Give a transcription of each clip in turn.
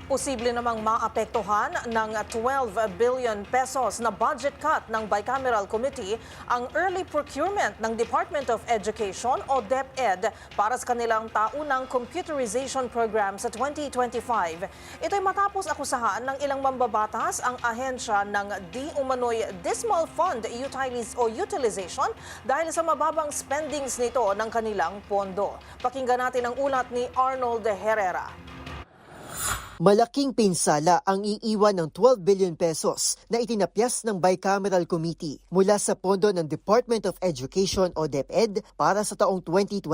Posible namang maapektuhan ng 12 billion pesos na budget cut ng Bicameral Committee ang early procurement ng Department of Education o DepEd para sa kanilang taunang computerization program sa 2025. Ito'y matapos akusahan ng ilang mambabatas ang ahensya ng di umano'y dismal fund utilization dahil sa mababang spendings nito ng kanilang pondo. Pakinggan natin ang ulat ni Arnold Herrera. Malaking pinsala ang iiwan ng 12 billion pesos na itinapyas ng Bicameral Committee mula sa pondo ng Department of Education o DepEd para sa taong 2025.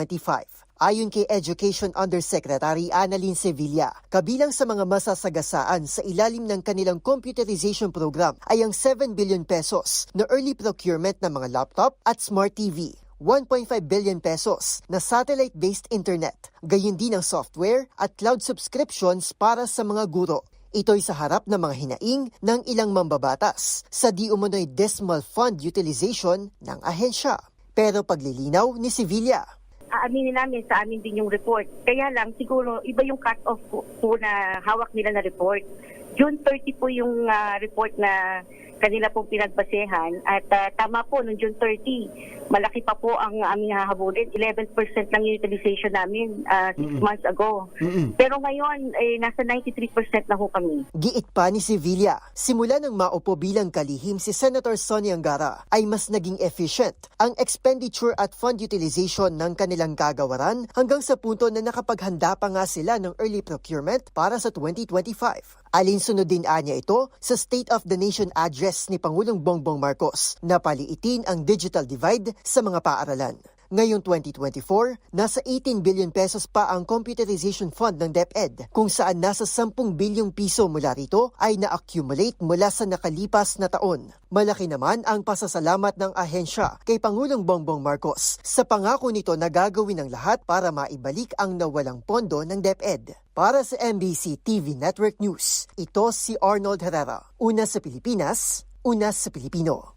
Ayon kay Education Undersecretary Annalyn Sevilla, kabilang sa mga masasagasaan sa ilalim ng kanilang computerization program ay ang 7 billion pesos na early procurement ng mga laptop at smart TV. 1.5 billion pesos na satellite-based internet, gayon din ang software at cloud subscriptions para sa mga guro. Ito'y sa harap ng mga hinaing ng ilang mambabatas sa di umano'y decimal fund utilization ng ahensya. Pero paglilinaw ni Sevilla. Aaminin namin sa amin din yung report. Kaya lang siguro iba yung cut-off po na hawak nila na report. June 30 po yung report na kanila pong pinagbasehan at tama po noong June 30, malaki pa po ang aming hahabulin. 11% lang yung utilization namin 6 months ago. Pero ngayon, nasa 93% na ho kami. Giit pa ni Sevilla, simula nang maupo bilang kalihim si Senator Sonny Angara ay mas naging efficient ang expenditure at fund utilization ng kanilang kagawaran hanggang sa punto na nakapaghanda pa nga sila ng early procurement para sa 2025. Alinsunod din anya ito sa State of the Nation address ni Pangulong Bongbong Marcos na paliitin ang digital divide sa mga paaralan. Ngayong 2024, nasa 18 billion pesos pa ang computerization fund ng DepEd, kung saan nasa 10 bilyong piso mula rito ay na-accumulate mula sa nakalipas na taon. Malaki naman ang pasasalamat ng ahensya kay Pangulong Bongbong Marcos sa pangako nito na gagawin ang lahat para maibalik ang nawalang pondo ng DepEd. Para sa MBC TV Network News, ito si Arnold Herrera. Una sa Pilipinas, una sa Pilipino.